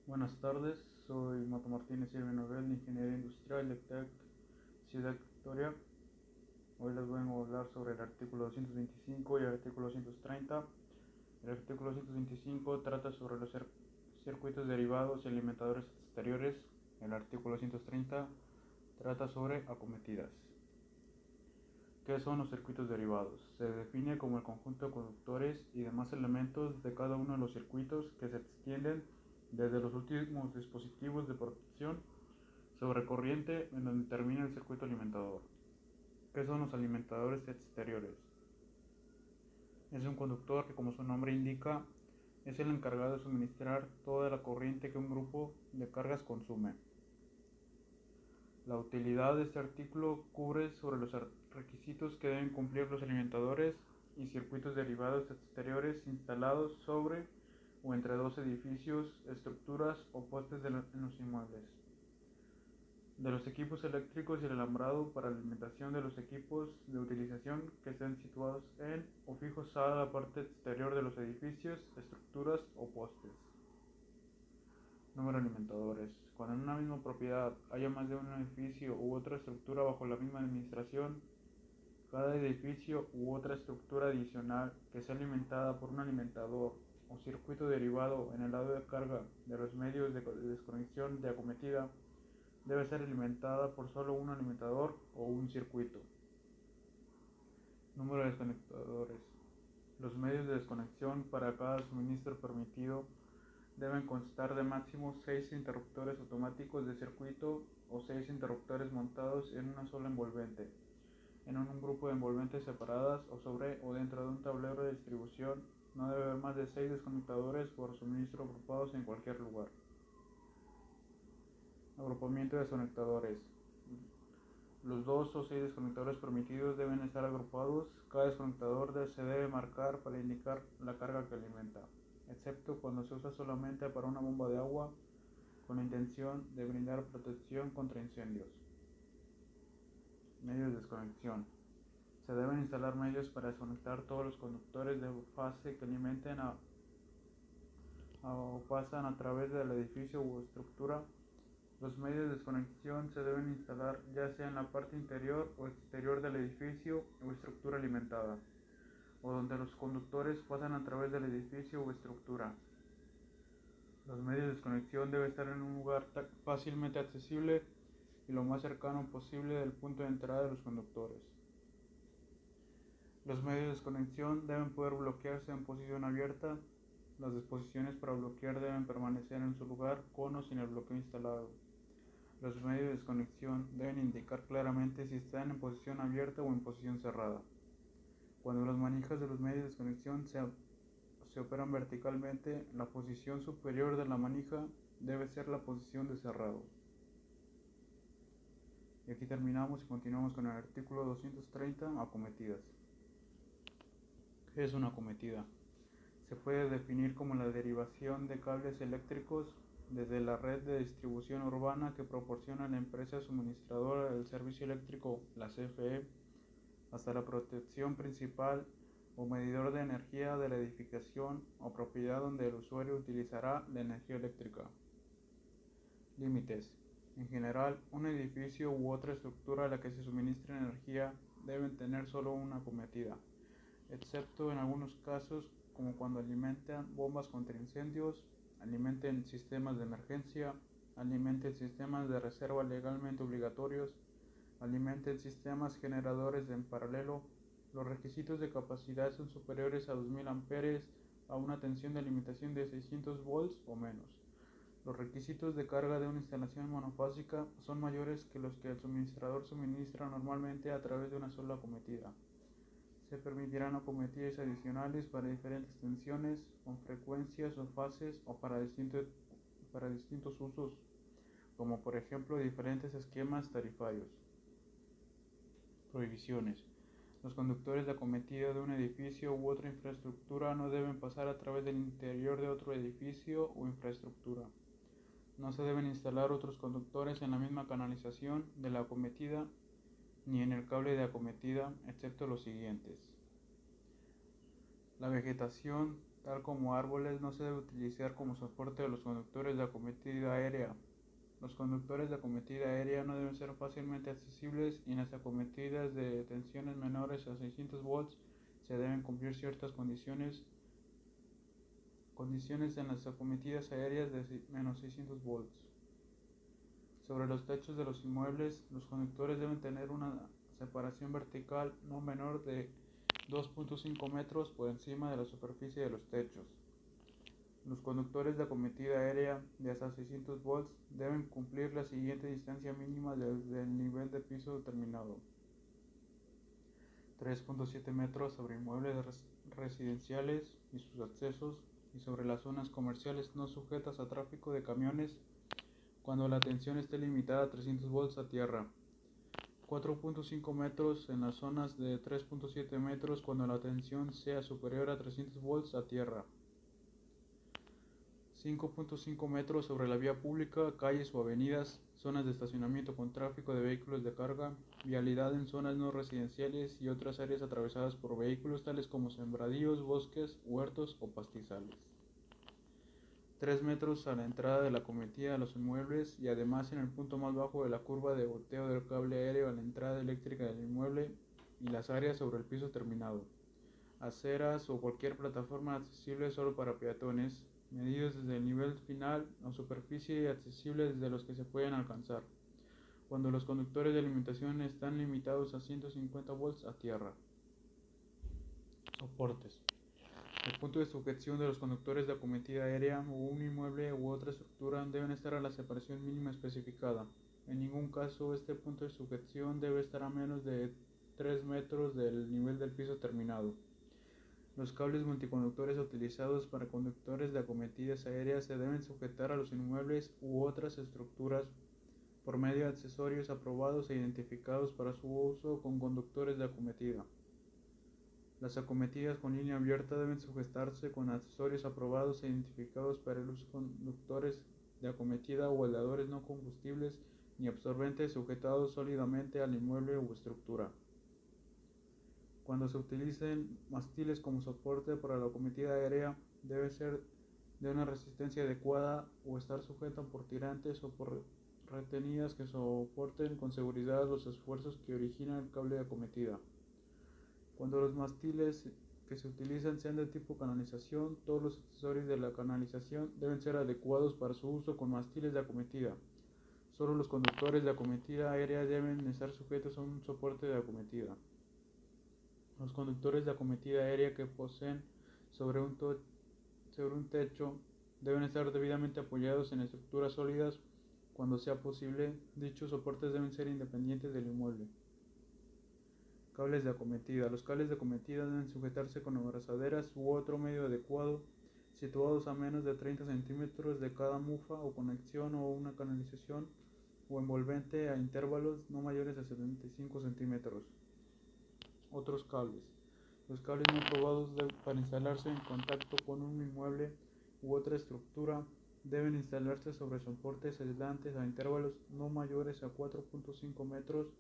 Buenas tardes, soy Mato Martínez Silva Novel de Ingeniería Industrial de TEC Ciudad Victoria. Hoy les voy a hablar sobre el artículo 225 y el artículo 230. El artículo 225 trata sobre los circuitos derivados y alimentadores exteriores. El artículo 230 trata sobre acometidas. ¿Qué son los circuitos derivados? Se define como el conjunto de conductores y demás elementos de cada uno de los circuitos que se extienden desde los últimos dispositivos de protección sobre corriente en donde termina el circuito alimentador. ¿Qué son los alimentadores exteriores? Es un conductor que, como su nombre indica, es el encargado de suministrar toda la corriente que un grupo de cargas consume. La utilidad de este artículo cubre sobre los requisitos que deben cumplir los alimentadores y circuitos derivados exteriores instalados sobre o entre dos edificios, estructuras o postes en los inmuebles. De los equipos eléctricos y el alambrado para la alimentación de los equipos de utilización que estén situados en o fijos a la parte exterior de los edificios, estructuras o postes. Número de alimentadores. Cuando en una misma propiedad haya más de un edificio u otra estructura bajo la misma administración, cada edificio u otra estructura adicional que sea alimentada por un alimentador o circuito derivado en el lado de carga de los medios de desconexión de acometida debe ser alimentada por solo un alimentador o un circuito. Número de desconectadores. Los medios de desconexión para cada suministro permitido deben constar de máximo 6 interruptores automáticos de circuito o 6 interruptores montados en una sola envolvente, en un grupo de envolventes separadas o sobre o dentro de un tablero de distribución. No debe haber más de 6 desconectadores por suministro agrupados en cualquier lugar. Agrupamiento de desconectadores. Los 2 o 6 desconectadores permitidos deben estar agrupados. Cada desconectador se debe marcar para indicar la carga que alimenta, excepto cuando se usa solamente para una bomba de agua con la intención de brindar protección contra incendios. Medios de desconexión. Se deben instalar medios para desconectar todos los conductores de fase que alimenten o pasan a través del edificio u estructura. Los medios de desconexión se deben instalar ya sea en la parte interior o exterior del edificio o estructura alimentada, o donde los conductores pasan a través del edificio o estructura. Los medios de desconexión deben estar en un lugar fácilmente accesible y lo más cercano posible del punto de entrada de los conductores. Los medios de desconexión deben poder bloquearse en posición abierta. Las disposiciones para bloquear deben permanecer en su lugar con o sin el bloqueo instalado. Los medios de desconexión deben indicar claramente si están en posición abierta o en posición cerrada. Cuando las manijas de los medios de desconexión se operan verticalmente, la posición superior de la manija debe ser la posición de cerrado. Y aquí terminamos y continuamos con el artículo 230, acometidas. ¿Qué es una acometida? Se puede definir como la derivación de cables eléctricos desde la red de distribución urbana que proporciona la empresa suministradora del servicio eléctrico, la CFE, hasta la protección principal o medidor de energía de la edificación o propiedad donde el usuario utilizará la energía eléctrica. Límites. En general, un edificio u otra estructura a la que se suministre energía deben tener solo una acometida, excepto en algunos casos como cuando alimentan bombas contra incendios, alimenten sistemas de emergencia, alimenten sistemas de reserva legalmente obligatorios, alimenten sistemas generadores en paralelo. Los requisitos de capacidad son superiores a 2000 amperes a una tensión de alimentación de 600 volts o menos. Los requisitos de carga de una instalación monofásica son mayores que los que el suministrador suministra normalmente a través de una sola acometida. Se permitirán acometidas adicionales para diferentes tensiones, con frecuencias o fases o para distintos usos, como por ejemplo diferentes esquemas tarifarios. Prohibiciones. Los conductores de acometida de un edificio u otra infraestructura no deben pasar a través del interior de otro edificio o infraestructura. No se deben instalar otros conductores en la misma canalización de la acometida ni en el cable de acometida, excepto los siguientes. La vegetación tal como árboles, no se debe utilizar como soporte de los conductores de acometida aérea. Los conductores de acometida aérea no deben ser fácilmente accesibles y en las acometidas de tensiones menores a 600 volts se deben cumplir ciertas condiciones en las acometidas aéreas de menos 600 volts. Sobre los techos de los inmuebles, los conductores deben tener una separación vertical no menor de 2.5 metros por encima de la superficie de los techos. Los conductores de acometida aérea de hasta 600 volts deben cumplir la siguiente distancia mínima desde el nivel de piso determinado: 3.7 metros sobre inmuebles residenciales y sus accesos y sobre las zonas comerciales no sujetas a tráfico de camiones cuando la tensión esté limitada a 300 volts a tierra; 4.5 metros en las zonas de 3.7 metros cuando la tensión sea superior a 300 volts a tierra; 5.5 metros sobre la vía pública, calles o avenidas, zonas de estacionamiento con tráfico de vehículos de carga, vialidad en zonas no residenciales y otras áreas atravesadas por vehículos tales como sembradíos, bosques, huertos o pastizales; 3 metros a la entrada de la acometida de los inmuebles y además en el punto más bajo de la curva de goteo del cable aéreo a la entrada eléctrica del inmueble y las áreas sobre el piso terminado, aceras o cualquier plataforma accesible solo para peatones, medidos desde el nivel final o superficie accesible desde los que se pueden alcanzar, cuando los conductores de alimentación están limitados a 150 volts a tierra. Soportes. El punto de sujeción de los conductores de acometida aérea o un inmueble u otra estructura deben estar a la separación mínima especificada. En ningún caso este punto de sujeción debe estar a menos de 3 metros del nivel del piso terminado. Los cables multiconductores utilizados para conductores de acometidas aéreas se deben sujetar a los inmuebles u otras estructuras por medio de accesorios aprobados e identificados para su uso con conductores de acometida. Las acometidas con línea abierta deben sujetarse con accesorios aprobados e identificados para el uso con conductores de acometida o weldadores no combustibles ni absorbentes sujetados sólidamente al inmueble u estructura. Cuando se utilicen mástiles como soporte para la acometida aérea, debe ser de una resistencia adecuada o estar sujeta por tirantes o por retenidas que soporten con seguridad los esfuerzos que originan el cable de acometida. Cuando los mástiles que se utilizan sean de tipo canalización, todos los accesorios de la canalización deben ser adecuados para su uso con mástiles de acometida. Solo los conductores de acometida aérea deben estar sujetos a un soporte de acometida. Los conductores de acometida aérea que poseen sobre un techo deben estar debidamente apoyados en estructuras sólidas. Cuando sea posible, dichos soportes deben ser independientes del inmueble. Cables de acometida. Los cables de acometida deben sujetarse con abrazaderas u otro medio adecuado, situados a menos de 30 centímetros de cada mufa o conexión o una canalización o envolvente a intervalos no mayores a 75 centímetros. Otros cables. Los cables no aprobados para instalarse en contacto con un inmueble u otra estructura deben instalarse sobre soportes aislantes a intervalos no mayores a 4.5 metros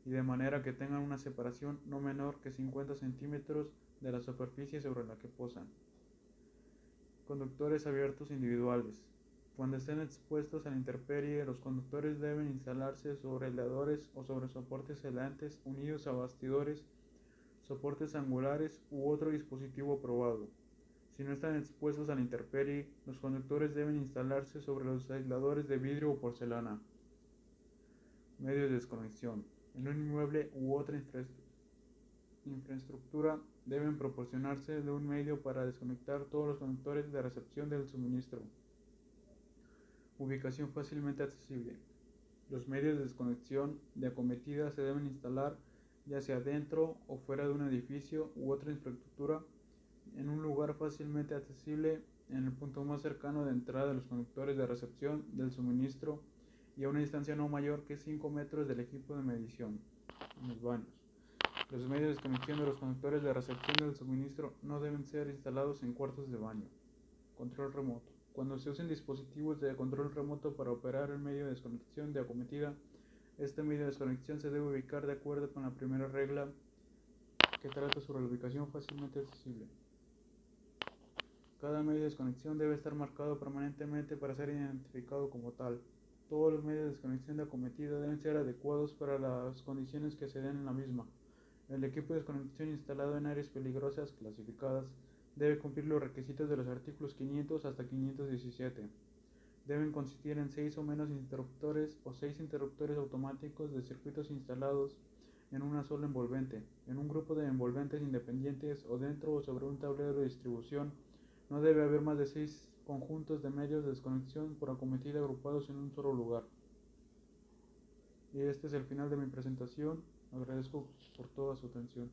y de manera que tengan una separación no menor que 50 centímetros de la superficie sobre la que posan. Conductores abiertos individuales. Cuando estén expuestos a la intemperie, los conductores deben instalarse sobre aisladores o sobre soportes aislantes unidos a bastidores, soportes angulares u otro dispositivo aprobado. Si no están expuestos a la intemperie, los conductores deben instalarse sobre los aisladores de vidrio o porcelana. Medios de desconexión. En un inmueble u otra infraestructura deben proporcionarse de un medio para desconectar todos los conductores de recepción del suministro. Ubicación fácilmente accesible. Los medios de desconexión de acometida se deben instalar ya sea dentro o fuera de un edificio u otra infraestructura en un lugar fácilmente accesible en el punto más cercano de entrada de los conductores de recepción del suministro y a una distancia no mayor que 5 metros del equipo de medición. En los baños. Los medios de desconexión de los conductores de recepción del suministro no deben ser instalados en cuartos de baño. Control remoto. Cuando se usen dispositivos de control remoto para operar el medio de desconexión de acometida, este medio de desconexión se debe ubicar de acuerdo con la primera regla que trata sobre la ubicación fácilmente accesible. Cada medio de desconexión debe estar marcado permanentemente para ser identificado como tal. Todos los medios de desconexión de acometida deben ser adecuados para las condiciones que se den en la misma. El equipo de desconexión instalado en áreas peligrosas clasificadas debe cumplir los requisitos de los artículos 500 hasta 517. Deben consistir en 6 o menos interruptores o 6 interruptores automáticos de circuitos instalados en una sola envolvente, en un grupo de envolventes independientes o dentro o sobre un tablero de distribución. No debe haber más de 6 conjuntos de medios de desconexión por acometida agrupados en un solo lugar. Y este es el final de mi presentación. Agradezco por toda su atención.